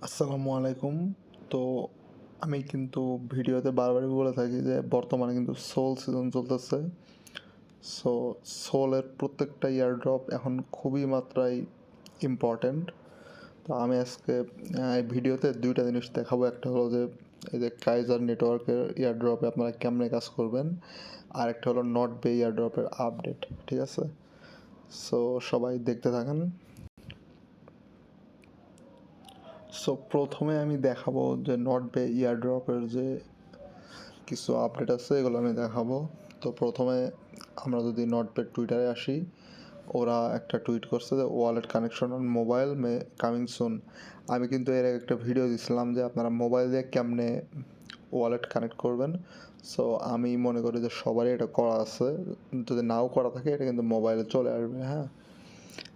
আসসালামু আলাইকুম। তো আমি কিন্তু ভিডিওতে বারবারই বলে থাকি যে বর্তমানে কিন্তু সোল সিজন চলতেছে। সো সোলের প্রত্যেকটা ইয়ারড্রপ এখন খুবই মাত্রায় ইম্পর্ট্যান্ট। তো আমি আজকে এই ভিডিওতে ২টা জিনিস দেখাবো। একটা হলো যে এই যে কাইজার নেটওয়ার্কের ইয়ারড্রপে আপনারা কেমনে কাজ করবেন। আর একটা হলো নট বে ইয়ারড্রপের আপডেট। ঠিক আছে? সো সবাই দেখতে থাকেন। সো প্রথমে আমি দেখাবো যে নট বে ইয়ারড্রপের যে কিছু আপডেট আছে এগুলো আমি দেখাবো। তো প্রথমে আমরা যদি নটপ্যাড টুইটারে আসি, ওরা একটা টুইট করছে যে wallet connection on mobile May coming soon. আমি কিন্তু এর আগে একটা ভিডিও দিছিলাম যে আপনারা মোবাইল দিয়ে কেমনে ওয়ালেট কানেক্ট করবেন। সো আমি মনে করি যে সবারই এটা করা আছে, যদি নাও করা থাকে এটা কিন্তু মোবাইলে চলে আসবে। হ্যাঁ,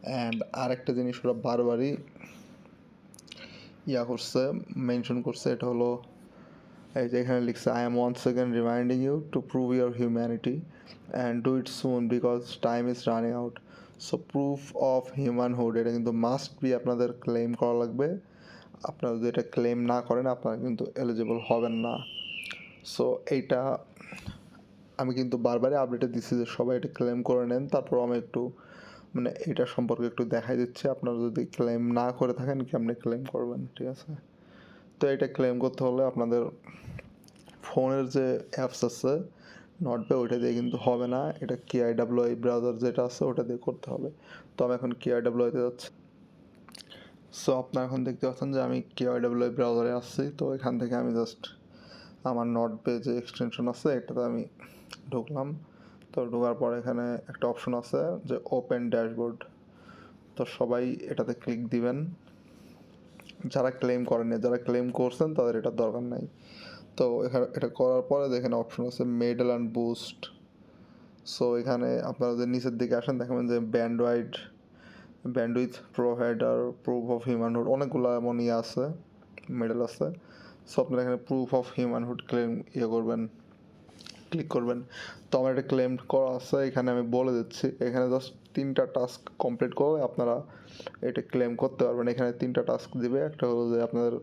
অ্যান্ড আরেকটা জিনিস ওরা বারবারই করছে, মেনশন করছে, এটা হলো এই যে এখানে লিখছে I am once second reminding you to prove your humanity and do it soon because time is running out. So proof of humanhood এটা কিন্তু মাস্ট বি আপনাদের ক্লেম করা লাগবে। আপনারা যদি এটা ক্লেম না করেন আপনারা কিন্তু এলিজিবল হবেন না। সো এইটা আমি কিন্তু বারবারই আপডেটে দিচ্ছি যে সবাই এটা ক্লেম করে নেন। তারপর আমি একটু মানে এটা সম্পর্কে একটু দেখাই দিচ্ছি, আপনারা যদি ক্লেম না করে থাকেন কেমনি ক্লেম করবেন। ঠিক আছে? তো এটা ক্লেম করতে হলে আপনাদের ফোনের যে অ্যাপস আছে নটপে ওইটা দিয়ে কিন্তু হবে না, এটা কেআইডাব্লিউআই ব্রাউজার যেটা আছে ওটা দিয়ে করতে হবে। তো আমি এখন কেআইডাব্লিউআইতে যাচ্ছি। সো আপনারা এখন দেখতে পাচ্ছেন যে আমি কেআইডাব্লিউআই ব্রাউজারে আসছি। তো এখান থেকে আমি জাস্ট আমার নটপে যে এক্সটেনশন আছে এটাতে আমি ঢুকলাম। তো ঢোকার পর এখানে একটা অপশন আছে যে ওপেন ড্যাশবোর্ড। তো সবাই এটাতে ক্লিক দিবেন। যারা ক্লেম করেন, যারা ক্লেম করছেন তাদের এটার দরকার নাই। তো এখানে এটা করার পরে দেখেন অপশন আছে মেডেল অ্যান্ড বুস্ট। সো এখানে আপনারা যদি নিচের দিকে আসেন দেখবেন যে ব্যান্ডউইথ প্রোভাইডার, প্রুফ অফ হিউম্যানহুড, অনেকগুলো এমন আছে, মেডেল আছে। সো আপনারা এখানে প্রুফ অফ হিউম্যানহুড ক্লেম করবেন, ক্লিক করবেন। তো আমার এটা ক্লেম করা আছে, এখানে আমি বলে দিচ্ছি। এখানে জাস্ট 3টা টাস্ক কমপ্লিট করে আপনারা এটা ক্লেম করতে পারবেন। এখানে 3টা টাস্ক দিবে। একটা হলো যে আপনাদের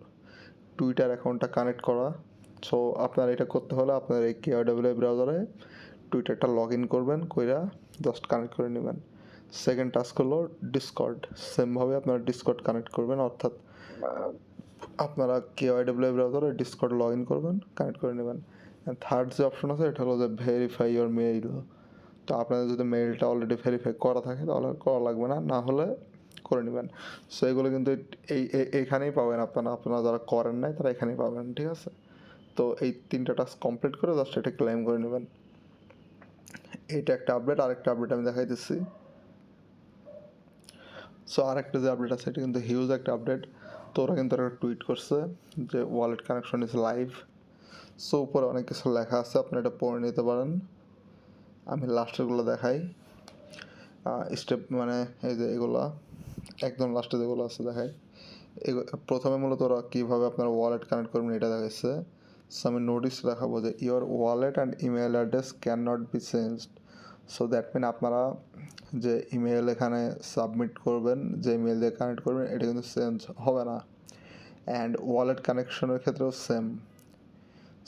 টুইটার অ্যাকাউন্টটা কানেক্ট করা। সো আপনার এটা করতে হলে আপনার এই কেআরডব্লিউ ব্রাউজারে টুইটারটা লগ ইন করবেন, কইরা জাস্ট কানেক্ট করে নেবেন। সেকেন্ড টাস্ক হলো ডিসকর্ড। সেমভাবে আপনারা ডিসকর্ড কানেক্ট করবেন, অর্থাৎ আপনারা কেআইডব্লিউ ব্রাউজারে ডিসকর্ড লগ ইন করবেন, কানেক্ট করে নেবেন। থার্ড যে অপশন আছে এটা হলো যে ভেরিফাই ইউর মেইল। তো আপনাদের যদি মেইলটা অলরেডি ভেরিফাই করা থাকে তাহলে করা লাগবে না, না হলে করে নেবেন। সো এগুলো কিন্তু এইখানেই পাবেন, আপনারা যারা করেন নাই তারা এখানেই পাবেন। ঠিক আছে? তো এই 3টা টাস্ক কমপ্লিট করে জাস্ট এটা ক্লেম করে নেবেন। এইটা একটা আপডেট। আরেকটা আপডেট আমি দেখাইতেছি। সো আরেকটা যে আপডেট আছে এটা কিন্তু হিউজ একটা আপডেট। তো ওরা কিন্তু একটা টুইট করছে যে wallet connection is live. So উপরে অনেক কিছু লেখা আছে, আপনি এটা পড়ে নিতে পারেন। আমি লাস্টেরগুলো দেখাই। স্টেপ মানে এই যে এগুলা একদম লাস্টে যেগুলো আছে দেখাই। প্রথমে মূলত ওরা কীভাবে আপনার ওয়ালেট কানেক্ট করবেন এটা দেখাচ্ছে। সো আমি নোটিস দেখাবো যে your wallet and email address can not be changed. So that mean আপনারা যে ইমেল এখানে সাবমিট করবেন, যে ইমেল দিয়ে কানেক্ট করবেন এটা কিন্তু চেঞ্জ হবে না। অ্যান্ড ওয়ালেট কানেকশনের ক্ষেত্রেও সেম।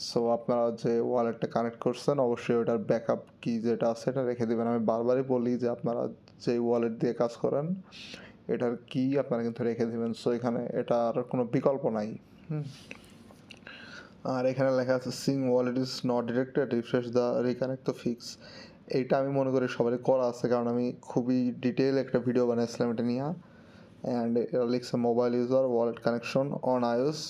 সো আপনারা যে ওয়ালেটটা কানেক্ট করছেন অবশ্যই ওটার ব্যাকআপ কি যেটা আছে এটা রেখে দেবেন। আমি বারবারই বলি যে আপনারা যে ওয়ালেট দিয়ে কাজ করেন এটার কি আপনারা কিন্তু রেখে দেবেন। সো এখানে এটার কোনো বিকল্প নাই। আর এখানে লেখা আছে Singh wallet is not detected, refresh the reconnect তো ফিক্স। এইটা আমি মনে করি সবারই করা আছে, কারণ আমি খুবই ডিটেল একটা ভিডিও বানিয়েছিলাম এটা নিয়ে। অ্যান্ড এটা লিখছে mobile user wallet connection on iOS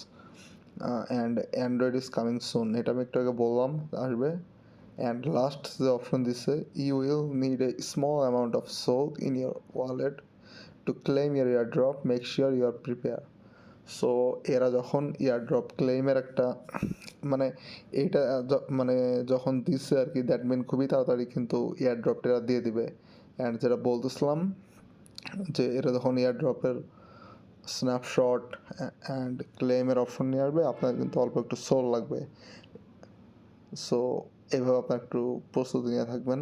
and android is coming soon. এটা আমি একটু আগে বললাম আসবে। অ্যান্ড লাস্ট যে অপশন দিচ্ছে you will need a small amount of SOL in your wallet to claim air airdrop, make sure you are prepare. So এরা যখন ইয়ারড্রপ ক্লেমের একটা মানে এইটা মানে যখন দিচ্ছে আর কি, দ্যাট মিন খুবই তাড়াতাড়ি কিন্তু ইয়ারড্রপটা এরা দিয়ে দিবে। অ্যান্ড যেটা বলতেছিলাম যে এরা যখন ইয়ারড্রপের স্ন্যাপশট অ্যান্ড ক্লেমের অপশন নিয়ে আসবে আপনার কিন্তু অল্প একটু সোল লাগবে। সো এভাবে আপনার একটু প্রস্তুতি নিয়ে থাকবেন।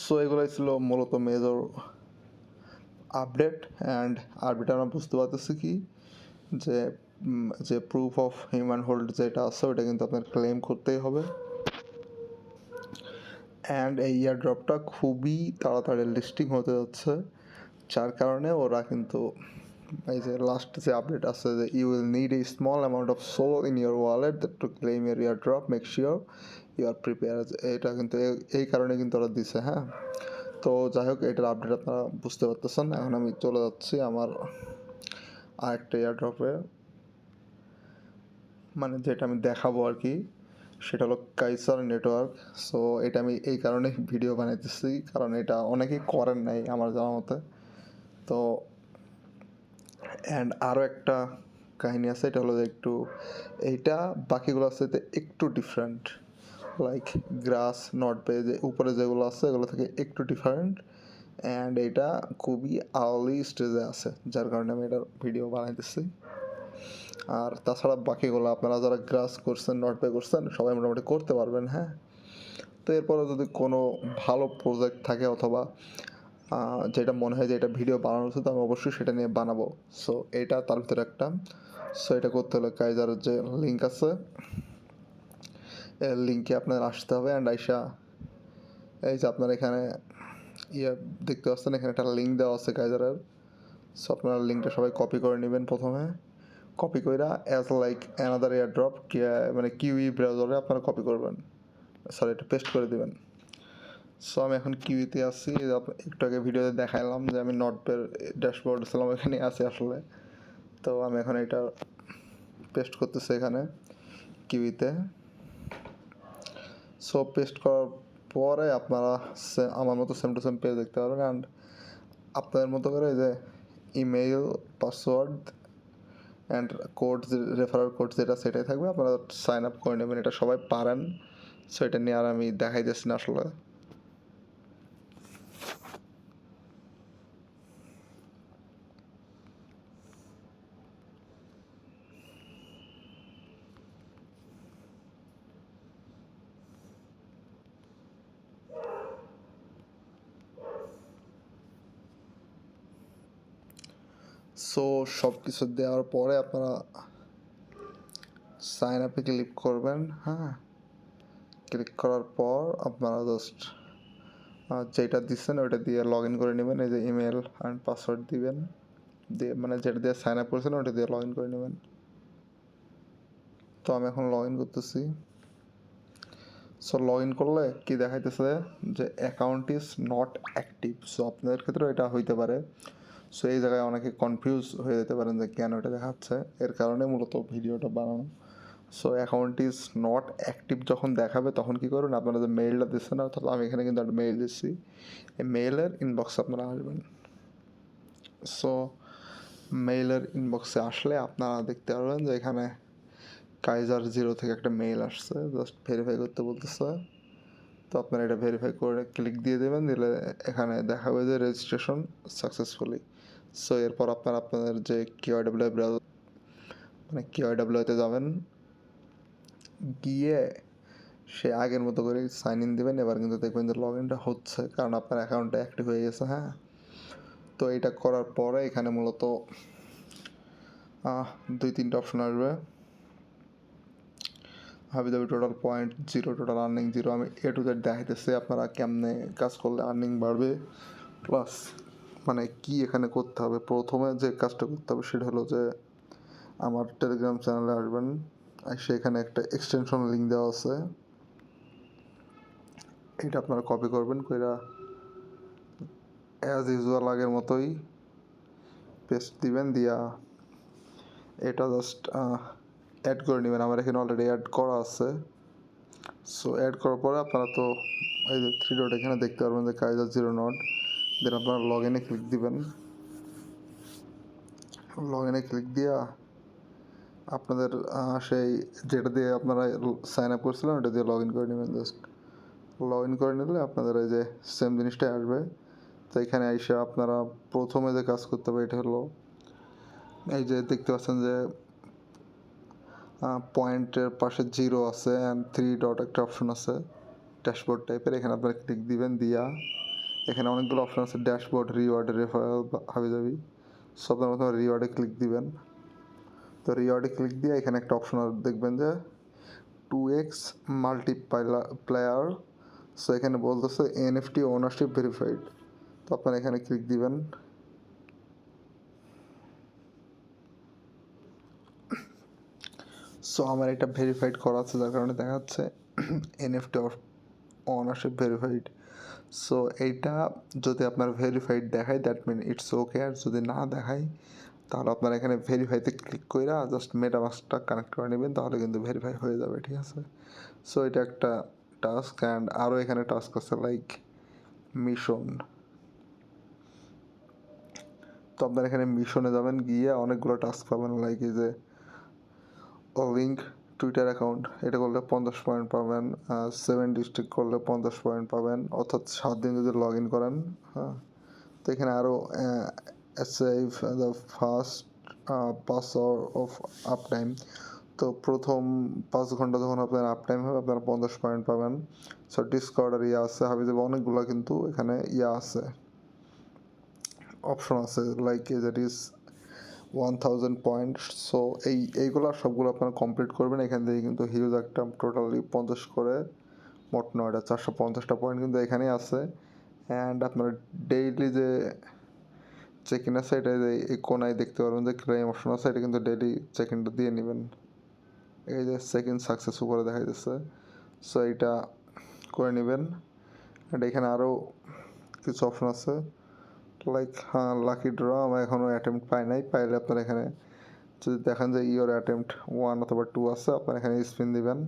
সো এগুলোই ছিল মূলত মেজর আপডেট অ্যান্ড আপডেট আমরা বুঝতে পারতেছি কি যে যে প্রুফ অফ হিউম্যান হোল্ড যেটা আছে ওটা কিন্তু আপনার ক্লেম করতেই হবে। অ্যান্ড এই ইয়ার ড্রপটা খুবই তাড়াতাড়ি লিস্টিং হতে যাচ্ছে, যার কারণে ওরা কিন্তু এই যে লাস্ট যে আপডেট আছে যে you will need a small amount of SOL in your wallet that to claim air airdrop, make sure you are prepare. এটা কিন্তু এই কারণে কিন্তু ওরা দিছে। হ্যাঁ, তো যাই হোক, এটার আপডেট আপনারা বুঝতে পারতেছেন। এখন আমি চলে যাচ্ছি আমার আরেকটা ইয়ার ড্রপে, মানে যেটা আমি দেখাবো আর কি, সেটা হলো কাইসার নেটওয়ার্ক। সো এটা আমি এই কারণে ভিডিও বানাইতেছি, কারণ এটা অনেকেই করেন নাই আমার জানা মতে। তো অ্যান্ড আরও একটা কাহিনী আছে, এটা হলো যে একটু এইটা বাকিগুলোর সাথে একটু different, like glass not pay যে উপরে যেগুলো আছে এগুলো থেকে একটু ডিফারেন্ট। অ্যান্ড এটা খুবই আর্লি স্টেজে আছে, যার কারণে আমি এটার ভিডিও বানাইতেছি। আর তাছাড়া বাকিগুলো আপনারা যারা গ্রাস করছেন, নট পে করছেন, সবাই মোটামুটি করতে পারবেন। হ্যাঁ, তো এরপরে যদি কোনো ভালো প্রজেক্ট থাকে অথবা যেটা মনে হয় যে এটা ভিডিও বানানো উচিত, আমি অবশ্যই সেটা নিয়ে বানাবো। সো এটা তার ভিতরে একটা। সো এটা করতে হলে কাইজারের যে লিঙ্ক আছে, এই লিঙ্কে আপনার আসতে হবে। অ্যান্ড আইসা এই যে আপনার এখানে ইয়ে দেখতে পাচ্ছেন, এখানে একটা লিঙ্ক দেওয়া আছে কাইজারের। সো আপনারা লিঙ্কটা সবাই কপি করে নেবেন প্রথমে। কপি কইরা as like another air drop মানে কিউই ব্রাউজারে আপনারা কপি করবেন, সরি এটা পেস্ট করে দেবেন। সো আমি এখন কিউইতে আসছি, একটু আগে ভিডিওতে দেখাইলাম যে আমি নটপের ড্যাশবোর্ড ছিলাম, এখানে আছি আসলে। তো আমি এখন এটা পেস্ট করতেছি এখানে কিউইতে। সো পেস্ট করার পরে আপনারা আমার মতো সেম টু সেম পেজ দেখতে পারবেন। অ্যান্ড আপনাদের মতো করে যে email, password and code, referral code যেটা সেটাই থাকবে, আপনারা সাইন আপ করে নেবেন। এটা সবাই পারেন, সো এটা নিয়ে আর আমি দেখাইতেছি না আসলে। সো সব কিছু দেওয়ার পরে আপনারা সাইন আপে ক্লিক করবেন। হ্যাঁ, ক্লিক করার পর আপনারা জাস্ট যেটা দিচ্ছেন ওইটা দিয়ে লগ ইন করে নেবেন। এই যে ইমেল অ্যান্ড পাসওয়ার্ড দিবেন, দিয়ে মানে যেটা দিয়ে সাইন আপ করেছেন ওটা দিয়ে লগ ইন করে নেবেন। তো আমি এখন লগ ইন করতেছি। সো লগ ইন করলে কি দেখাইতেছে যে account is not active. So আপনাদের ক্ষেত্রে এটা হইতে পারে। সো এই জায়গায় অনেকে কনফিউজ হয়ে যেতে পারেন যে কেন এটা দেখাচ্ছে, এর কারণে মূলত ভিডিওটা বানানো। So account is not active যখন দেখাবে তখন কী করবেন, আপনারা যে মেইলটা দিচ্ছেন, অর্থাৎ আমি এখানে কিন্তু একটা মেইল দিচ্ছি, এই মেইলের ইনবক্সে আপনারা আসবেন। সো মেইলের ইনবক্সে আসলে আপনারা দেখতে পারবেন যে এখানে কাইজার 0 থেকে একটা মেইল আসছে, জাস্ট ভেরিফাই করতে বলতেছে। তো আপনারা এটা ভেরিফাই করে ক্লিক দিয়ে দেবেন, দিলে এখানে দেখাবে যে রেজিস্ট্রেশন সাকসেসফুলি। সো এরপর আপনারা আপনাদের যে কিউআইডব্লিউ ব্রাউজার মানে কিউআইডব্লিউতে যাবেন, গিয়ে সে আগের মতো করে সাইন ইন দেবেন। এবার কিন্তু দেখবেন যে লগ ইনটা হচ্ছে, কারণ আপনার অ্যাকাউন্টটা অ্যাক্টিভ হয়ে গেছে। হ্যাঁ, তো এটা করার পরে এখানে মূলত 2-3টা অপশন আসবে। হাবি দাবি টোটাল পয়েন্ট 0, টোটাল আর্নিং 0। আমি এ টু জেড দেখাইতেছি আপনারা কেমনে কাজ করলে আর্নিং বাড়বে, প্লাস মানে কি এখানে করতে হবে। প্রথমে যে কাজটা করতে হবে সেটা হলো যে আমার টেলিগ্রাম চ্যানেলে আসবেন, সেখানে একটা এক্সটেনশন লিঙ্ক দেওয়া আছে, এটা আপনারা কপি করবেন, কইরা অ্যাজ ইউজুয়াল আগের মতোই পেস্ট দিবেন, দিয়া এটা জাস্ট অ্যাড করে নেবেন। আমার এখানে অলরেডি অ্যাড করা আছে। সো অ্যাড করার পরে আপনারা তো এই যে 3 ডট এখানে দেখতে পারবেন যে কাইজার 0 নট, দেন আপনারা লগ ইনে ক্লিক দিবেন। লগ ইনে ক্লিক দিয়া আপনাদের সেই যেটা দিয়ে আপনারা সাইন আপ করছিলেন ওটা দিয়ে লগ ইন করে নেবেন। জাস্ট লগ ইন করে নিলে আপনাদের এই যে সেম জিনিসটাই আসবে। তো এখানে এসে আপনারা প্রথমে যে কাজ করতে হবে এটা হলো এই যে দেখতে পাচ্ছেন যে পয়েন্টের পাশে 0 আছে অ্যান্ড 3 ডট একটা অপশন আছে ড্যাশবোর্ড টাইপের, এখানে আপনারা ক্লিক দিবেন। দিয়া এখানে অনেকগুলো অপশন আছে, ড্যাশবোর্ড, রিওয়ার্ড, রেফারেল, হাবিজাবি। সো আপনার প্রথমে রিওয়ার্ডে ক্লিক দিবেন। তো রিওয়ার্ডে ক্লিক দিয়ে এখানে একটা অপশন দেখবেন যে 2x মাল্টিপ্লায়ার। সো এখানে বলতেছে এনএফটি ওনারশিপ ভেরিফাইড। তো আপনারা এখানে ক্লিক দিবেন। সো আমার এটা ভেরিফাইড করা আছে, যার কারণে দেখা যাচ্ছে এনএফটি ওনারশিপ ভেরিফাইড। সো এইটা যদি আপনার ভেরিফাইড দেখায় দ্যাট মিন ইটস ওকে, আর যদি না দেখায় তাহলে আপনারা এখানে ভেরিফাইতে ক্লিক করে জাস্ট মেটামাস্কটা কানেক্ট করে নেবেন, তাহলে কিন্তু ভেরিফাই হয়ে যাবে, ঠিক আছে। সো এটা একটা টাস্ক। অ্যান্ড আরও এখানে টাস্ক আছে লাইক মিশন। তো আপনারা এখানে মিশনে যাবেন, গিয়ে অনেকগুলো টাস্ক পাবেন, লাইক এই যে লিঙ্ক টুইটার অ্যাকাউন্ট, এটা করলে 50 পয়েন্ট পাবেন। 7 ডিস্ট্রিক্ট করলে 50 পয়েন্ট পাবেন, অর্থাৎ 7 দিন যদি লগ ইন করেন। হ্যাঁ, তো এখানে আরও save the first 5 hour of uptime. তো প্রথম 5 ঘন্টা যখন আপনার আপ টাইম হবে আপনারা 50 পয়েন্ট পাবেন। সো ডিসকর্ডার আছে, হাবিজাবি অনেকগুলো কিন্তু এখানে আছে, অপশন আছে, like that is 1000 point. So এইগুলো সবগুলো আপনারা কমপ্লিট করবেন। এখান থেকে কিন্তু হিউজ একটা টোটালি 50 করে মোট 9টা 450টা পয়েন্ট কিন্তু এখানেই আছে। অ্যান্ড আপনারা ডেইলি যে চেক ইন আছে, এটা এই কোনায় দেখতে পারবেন যে ক্লেম অপশন আছে, এটা কিন্তু ডেইলি চেক ইনটা দিয়ে নেবেন। এই যে চেক ইন সাকসেস উপরে দেখা যাচ্ছে। সো এইটা করে নেবেন। অ্যান্ড এখানে আরও কিছু অপশন আছে, লাইক হ্যাঁ লাকি ড্র আমার এখনও অ্যাটেম্প্ট পাই নাই। পাইলে আপনারা এখানে যদি দেখেন যে ইওর অ্যাটেম্প্ট 1 অথবা 2 আছে, আপনারা এখানে স্পিন দিবেন।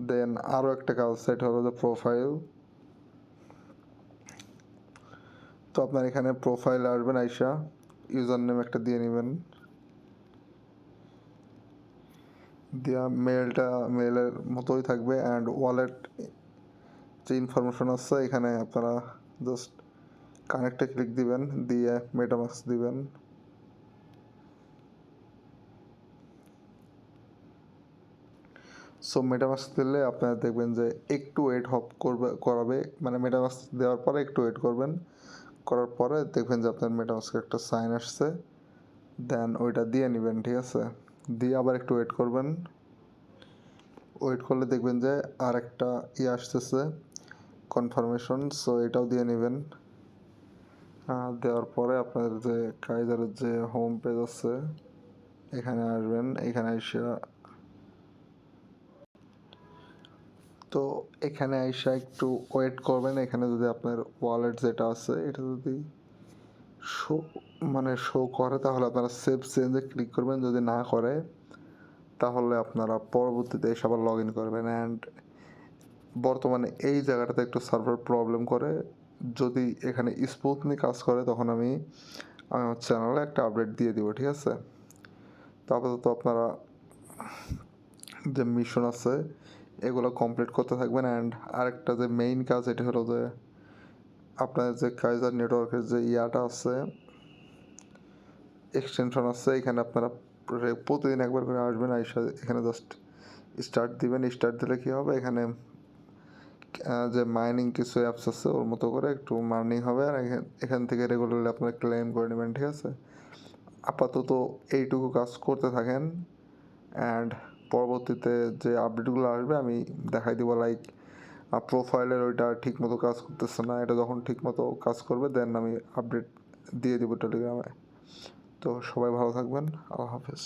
দেন আরও একটা কাজ আছে, এটা হলো যে প্রোফাইল। তো আপনার এখানে প্রোফাইল আসবেন, আইসা ইউজার নেম একটা দিয়ে নেবেন, দেওয়া মেলের মতোই থাকবে। অ্যান্ড ওয়ালেট যে ইনফরমেশন আছে এখানে আপনারা জাস্ট কানেক্টে ক্লিক দিবেন, দিয়ে মেটামাস্ক দিবেন। সো মেটামাস্ক দিলে আপনারা দেখবেন যে একটু ওয়েট করাবে, মানে মেটামাস্ক দেওয়ার পরে একটু ওয়েট করবেন, করার পরে দেখবেন যে আপনার মেটামাস্কের একটা সাইন আসছে, দেন ওইটা দিয়ে নেবেন, ঠিক আছে। দিয়ে আবার একটু ওয়েট করবেন, ওয়েট করলে দেখবেন যে আর একটা আসতেছে কনফার্মেশন। সো এটাও দিয়ে নেবেন। দেওয়ার পরে আপনাদের যে কাইজারের যে হোম পেজ আছে এখানে আসবেন, এখানে এসে তো এখানে আইসা একটু ওয়েট করবেন। এখানে যদি আপনার ওয়ালেট যেটা আছে এটা যদি শো করে তাহলে আপনারা সেভ চেঞ্জে ক্লিক করবেন, যদি না করে তাহলে আপনারা পরবর্তীতে এসে আবার লগ ইন করবেন। অ্যান্ড বর্তমানে এই জায়গাটাতে একটু সার্ভার প্রবলেম করে, যদি এখানে স্মুথলি কাজ করে তখন আমি আমার চ্যানেলে একটা আপডেট দিয়ে দিব, ঠিক আছে। তো আপাতত আপনারা যে মিশন আছে এগুলো কমপ্লিট করতে থাকবেন। অ্যান্ড আরেকটা যে মেইন কাজ এটা হলো যে আপনার যে কাইজার নেটওয়ার্কের যে আছে এক্সটেনশন আছে, এখানে আপনারা প্রতিদিন একবার করে আসবেন, এখানে জাস্ট স্টার্ট দিবেন। স্টার্ট দিলে কী হবে, এখানে যে মাইনিং কিছু অ্যাপস আছে ওর মতো করে একটু মার্নিং হবে, আর এখান থেকে রেগুলারলি আপনারা ক্লেম করে নেবেন, ঠিক আছে। আপাতত এইটুকু কাজ করতে থাকেন। অ্যান্ড পরবর্তীতে যে আপডেটগুলো আসবে আমি দেখাই দিব, লাইক প্রোফাইলের ওইটা ঠিক মতো কাজ করতেছে না, এটা যখন ঠিক মতো কাজ করবে দেন আমি আপডেট দিয়ে দিব টেলিগ্রামে। তো সবাই ভালো থাকবেন, আল্লাহ হাফেজ।